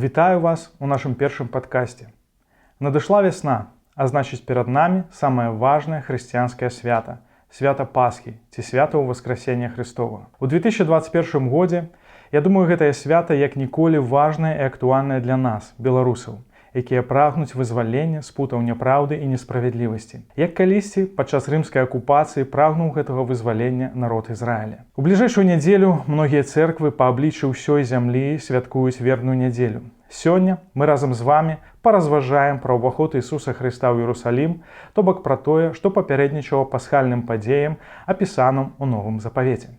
Вітаю вас у нашым першым падкасці. Надышла вясна, а значыць перад намі самае важнае хрысціянскае свята – свята Пасхі ці свята ўваскрасення Христова. У 2021 годзе, я думаю, гэтае свята як ніколі важнае і актуальнае для нас, беларусаў, якія прагнуць вызвалення з путаў няпраўды і несправядлівасці. Як калісьці падчас рымскай акупацыі прагнуў гэтага вызвалення народ Ізраіля. У бліжэйшую нядзелю многія цэрквы па абліччы ўсёй зямлі святкуюць вербную нядзелю. Сёння мы разам з вамі паразважаем пра ўваход Ісуса Хрыста ў Іерусалім, то бок пра тое, што папярэднічала пасхальным падзеям, апісаным у Новым Запавеце.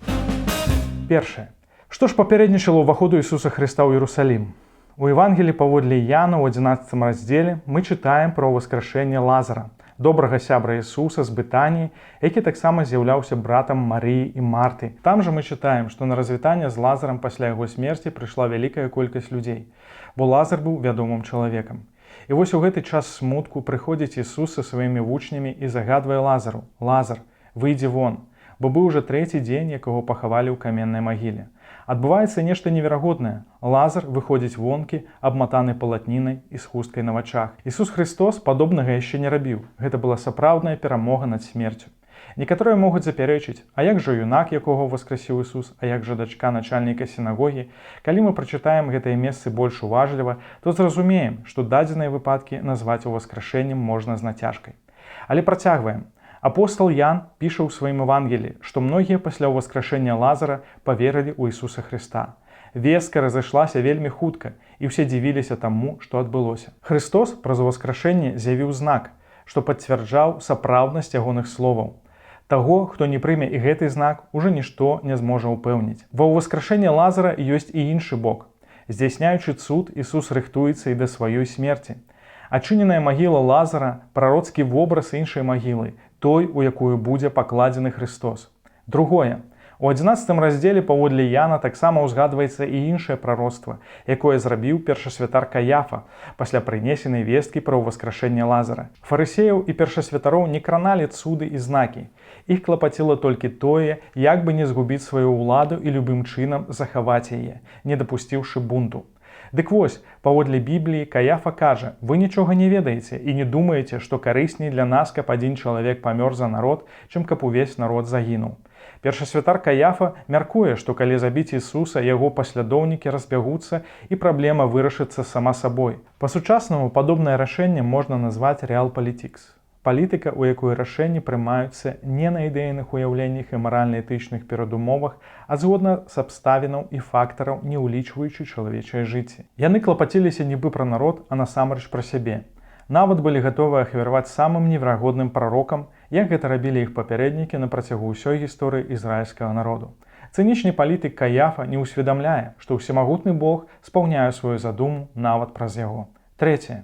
Першае. Што ж папярэднічала ўваходу Ісуса Хрыста ў Іерусалім? У Евангелі паводле Яна ў 11 раздзеле мы чытаем пра ўваскрашэнне Лазара, добрага сябра Ісуса з Бетаніі, які таксама з'яўляўся братам Марыі і Марты. Там жа мы чытаем, што на развітанне з Лазарам пасля яго смерці прыйшла вялікая колькасць людзей, бо Лазар быў вядомым чалавекам. І вось у гэты час смутку прыходзіць Ісус са сваімі вучнямі і загадвае Лазару: «Лазар, выйдзі вон», бо быў ужо трэці дзень, якога пахавалі ў каменнай магіле. Адбываецца нешта неверагоднае. Лазар выходзіць вонкі, абматаны палатнінай і з хусткай на вачах. Ісус Христос падобнага яшчэ не рабіў. Гэта была сапраўдная перамога над смерцю. Некаторыя могуць запярэчыць: а як жа юнак, якога воскрасіў Ісус, а як жа дачка начальніка сінагогі? Калі мы прачытаем гэтыя месцы больш уважліва, то зразумеем, што дадзеныя выпадкі назваць уваскрашэннем можна з нацяжкай. Але працягваем. Апостол Ян піша ў сваім Евангелі, што многія пасля ўваскрашэння Лазара паверылі ў Ісуса Хрыста. Вестка разышлася вельмі хутка, і ўсе дзівіліся таму, што адбылося. Христос праз уваскрашэнне з'явіў знак, што пацвярджаў сапраўднасць ягоных словаў. Таго, хто не прыме і гэты знак, ужо нішто не зможа ўпэўніць. Ва ўваскрашэнні Лазара ёсць і іншы бок. Здзяйсняючы цуд, Ісус рыхтуецца і да сваёй смерці. Ачыненая магіла Лазара – прароцкі вобраз іншай магілы, той, у якую будзе пакладзены Христос. Другое. У 11 раздзеле паводле Яна таксама ўзгадваецца і іншае прароцтва, якое зрабіў першасвятар Каяфа пасля прынесенай весткі пра ўваскрашэнне Лазара. Фарысеяў і першасвятароў не краналі цуды і знакі. Іх клапаціла толькі тое, як бы не згубіць сваю ўладу і любым чынам захаваць яе, не дапусціўшы бунту. Дык вось, паводле Бібліі Каяфа кажа: «Вы нічога не ведаеце і не думаеце, што карысней для нас, каб адзін чалавек памёр за народ, чым каб увесь народ загінуў». Першасвятар Каяфа мяркуе, што калі забіць Ісуса, яго паслядоўнікі разбягуцца і праблема вырашыцца сама сабой. Па-сучаснаму падобнае рашэнне можна назваць рэалпалітыкс. Палітыка, у якой рашэнні прымаюцца не на ідэйных уяўленнях і маральна-этычных перадумовах, а згодна з абставінаў і фактараў, не ўлічваючы чалавечае жыцце. Яны клапаціліся нібы пра народ, а насамрэч пра сябе. Нават былі гатовы ахвяраваць самым неверагодным прарокам, як гэта рабілі іх папярэднікі на працягу ўсёй гісторыі ізраільскага народу. Цынічны палітык Каяфа не ўсведамляе, што ўсемагутны Бог спаўняе сваю задуму нават праз яго. Трэцяе.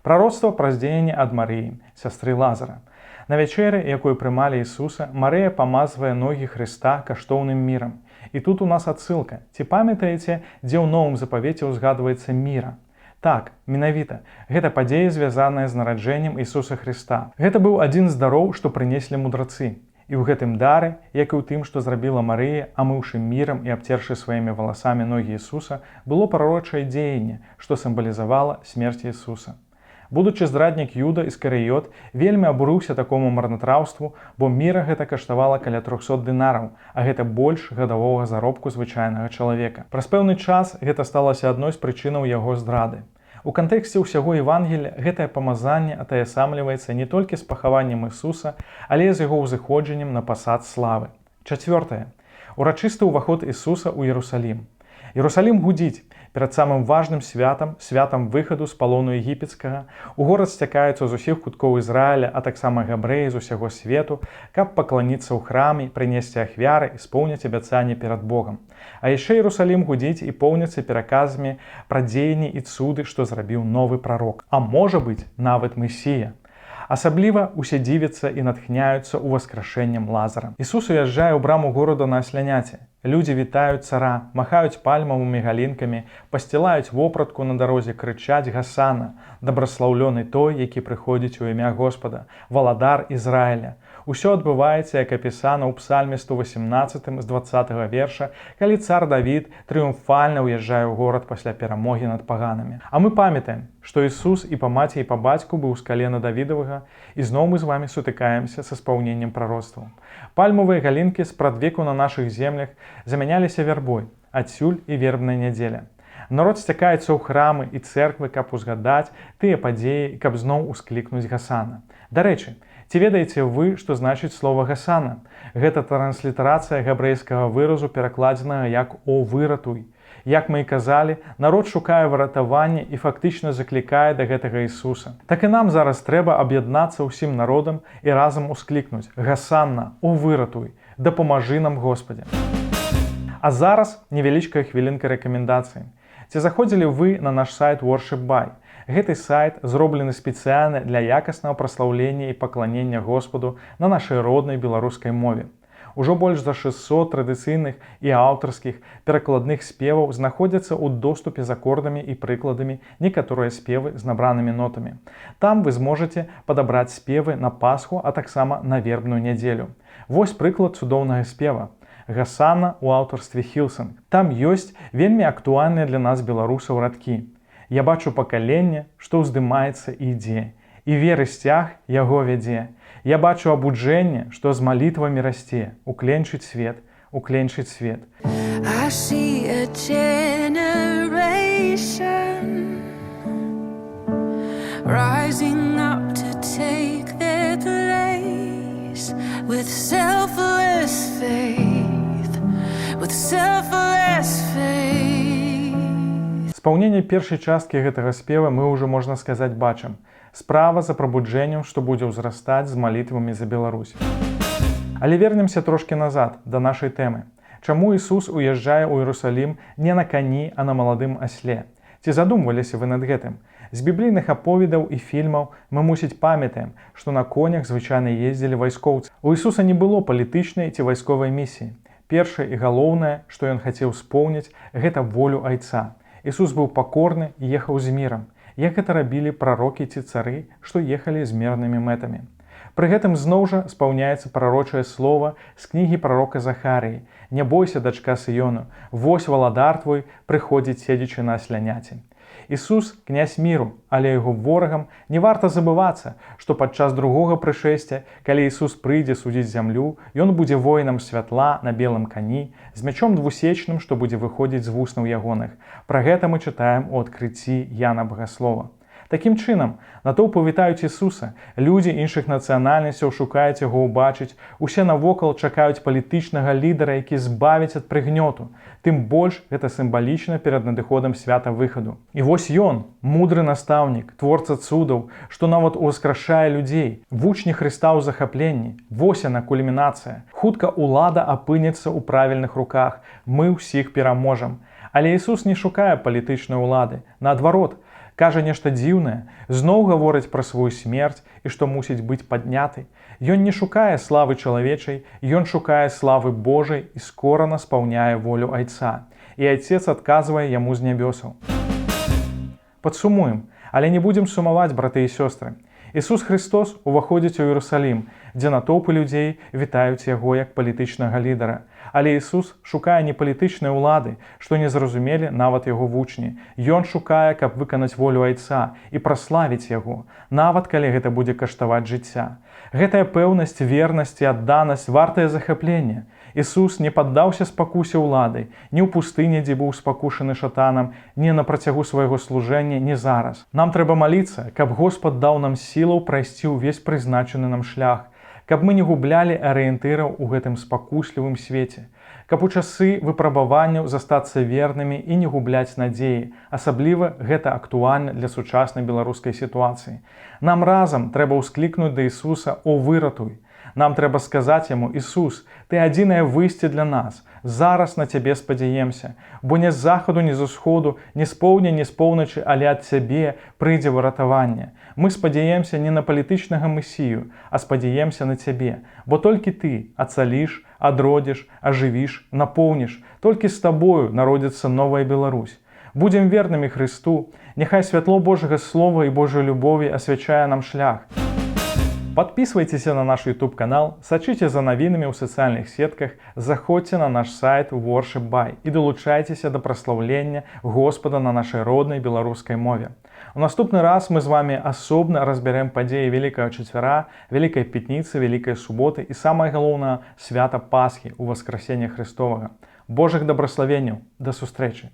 Прароцтва пра здзеянне ад Марыі, сястры Лазара. На вячэры, якую прымалі Ісуса, Марыя памазвае ногі Хрыста каштоўным мірам. І тут у нас адсылка. Ці памятаеце, дзе ў Новым Запавеце ўзгадваецца міра? Так, менавіта, гэта падзея, звязаная з нараджэннем Ісуса Хрыста. Гэта быў адзін з дароў, што прынеслі мудрацы. І ў гэтым дары, як і ў тым, што зрабіла Марыя, амыўшы мірам і абцершы сваімі валасамі ногі Ісуса, было прарочае дзеянне, што сімвалізавала смерць Ісуса. Будучы здраднік Юда Іскарыёт вельмі абурыўся такому марнатраўству, бо міра гэта каштавала каля 300 дынараў, а гэта больш гадавога заробку звычайнага чалавека. Праз пэўны час гэта сталася адной з прычынаў яго здрады. У кантэксце ўсяго Евангелія гэтае памазанне атаясамліваецца не толькі з пахаваннем Ісуса, але і з яго ўзыходжаннем на пасад славы. Чацвёртае. Урачысты ўваход Ісуса ў Іерусалім. Іерусалім гудзіць. Перад самым важным святам, святам выхаду з палону егіпецкага, у горад сцякаюцца з усіх куткоў Ізраіля, а таксама габрэі з усяго свету, каб пакланіцца ў храме, прынесці ахвяры і споўняць абяцанне перад Богам. А яшчэ Іерусалім гудзіць і поўняцца пераказамі пра дзеянні і цуды, што зрабіў новы прарок. А можа быць, нават Месія. Асабліва усе дзівяцца і натхняюцца ўваскрашэннем Лазара. Ісус уязджае ў браму горада на асляняце. Людзі вітаюць цара, махаюць пальмавымі галінкамі, пасцілаюць вопратку на дарозе, крычаць «Гасана», «Дабраслаўлёны той, які прыходзіць у імя Господа», «Валадар Ізраіля». Усё адбываецца, як апісана ў псальме 118 з 20 верша, калі цар Давід трыумфальна ўязджае ў горад пасля перамогі над паганамі. А мы памятаем, што Ісус і па маці і па бацьку быў з калена Давідавага, і зноў мы з вамі сутыкаемся са спаўненнем прароцтваў. Пальмавыя галінкі спрадвеку на нашых землях замяняліся вярбой, адсюль і вербная нядзеля. Народ сцякаецца ў храмы і цэрквы, каб узгадаць тыя падзеі і каб зноў усклікнуць Гасана. Дарэчы, ці ведаеце вы, што значыць слова Гасана? Гэта транслітарацыя габрэйскага выразу, перакладзенага як «О, выратуй». Як мы і казалі, народ шукае выратавання і фактычна заклікае да гэтага Ісуса. Так і нам зараз трэба аб'яднацца ўсім народам і разам усклікнуць: «Гасанна, о, выратуй, дапамажы нам, Господі». А зараз невялічкая хвілінка рэкамендацый. Ці заходзілі вы на наш сайт Worship.by? Гэты сайт зроблены спецыяльна для якаснага праслаўлення і пакланення Господу на нашай роднай беларускай мове. Ужо больш за 600 традыцыйных і аўтарскіх перакладных спеваў знаходзяцца ў доступе з акордамі і прыкладамі некаторыя спевы з набранымі нотамі. Там вы зможаце падабраць спевы на Пасху, а таксама на вербную нядзелю. Вось прыклад цудоўнага спева. Гасана ў аўтарстве Хілсанг. Там ёсць вельмі актуальныя для нас беларусаў радкі. Я бачу пакаленне, што ўздымаецца і ідзе, і веры сцяг яго вядзе. Я бачу абуджэнне, што з малітвамі расце, укленчыць свет, укленчыць свет. I see a generation rising up to take their place with selfless faith, with selfless faith. Спаўненне першай часткі гэтага спева мы ўжо, можна сказаць, бачым. Справа за прабуджэннем, што будзе ўзрастаць з малітвамі за Беларусь. Але вернемся трошкі назад, да нашай тэмы. Чаму Ісус уязджае ў Іерусалім не на кані, а на маладым асле? Ці задумваліся вы над гэтым? З біблійных аповедаў і фільмаў мы, мусіць, памятаем, што на конях звычайна ездзілі вайскоўцы. У Ісуса не было палітычнай ці вайсковай місіі. Першае і галоўнае, што ён хацеў споўніць, гэта волю Айца. Ісус быў пакорны і ехаў з мірам, як гэта рабілі прарокі ці цары, што ехалі з мірнымі мэтамі. Пры гэтым зноў жа спаўняецца прарочае слова з кнігі прарока Захарыі: «Не бойся, дачка Сыёну, вось валадар твой прыходзіць, седзячы на асляняці». Ісус – князь міру, але яго ворагам не варта забывацца, што падчас другога прышэсця, калі Ісус прыйдзе судзіць зямлю, ён будзе воінам святла на белым кані, з мячом двусечным, што будзе выходзіць з вуснаў ягоных. Пра гэта мы чытаем у адкрыцці Яна Багаслова. Такім чынам, натоўпы вітаюць Ісуса, людзі іншых нацыянальнасцяў шукаюць яго ўбачыць, усе навокал чакаюць палітычнага лідара, які збавіць ад прыгнёту. Тым больш гэта сімвалічна перад надыходам свята выхаду. І вось ён, мудры настаўнік, творца цудаў, што нават ускрашае людзей, вучні Хрыста ў захапленні. Вось яна кульмінацыя. Хутка ўлада апынецца ў правільных руках. Мы ўсіх пераможам. Але Ісус не шукае палітычнай улады. Наадварот, кажа нешта дзіўнае, зноў гаворыць пра сваю смерць і што мусіць быць падняты. Ён не шукае славы чалавечай, ён шукае славы Божай і скорана спаўняе волю Айца. І Айцец адказвае яму з нябёсаў. Падсумуем, але не будзем сумаваць, браты і сёстры. Ісус Христос уваходзіць у Іерусалім, дзе натоўпы людзей вітаюць яго як палітычнага лідара. Але Ісус шукае не палітычнай улады, што не зразумелі нават яго вучні. Ён шукае, каб выканаць волю Айца і праславіць яго, нават калі гэта будзе каштаваць жыцця. Гэтая пэўнасць, вернасць і адданасць вартая захаплення. Ісус не паддаўся спакусе ўлады, ні ў пустыні, дзе быў спакушаны шатанам, ні на працягу свайго служэння, ні зараз. Нам трэба маліцца, каб Господ даў нам сілаў прайсці ўвесь прызначаны нам шлях, каб мы не гублялі арыентыраў у гэтым спакуслівым свеце, каб у часы выпрабаванняў застацца вернымі і не губляць надзеі. Асабліва гэта актуальна для сучаснай беларускай сітуацыі. Нам разам трэба ўсклікнуць да Ісуса: «О, выратуй». Нам трэба сказаць яму: «Ісус, ты адзінае выйсце для нас. Зараз на цябе спадзяемся, бо не з захаду, ні з усходу, ні з поўдня, ні з поўначы, але ад цябе прыйдзе выратаванне. Мы спадзяемся не на палітычнага месію, а спадзяемся на цябе, бо толькі ты ацаліш, адродзіш, ажывіш, напоўніш. Толькі з табою народзіцца новая Беларусь. Будзем вернымі Хрысту, няхай святло Божага Слова і Божай любові асвячае нам шлях». Подписывайтесь на наш YouTube канал, сачыце за навінамі ў сацыяльных сетках, заходзьце на наш сайт Worship By і далучайцеся да праслаўлення Господа на нашай роднай беларускай мове. У наступны раз мы з вами асобна разбярем падзеі Вялікага чацвяра, Вялікай пятніцы, Вялікай суботы і самае галоўнае свята Пасхі у Васкрасення Христовага. Божых дабраславенняў, да сустрэчы!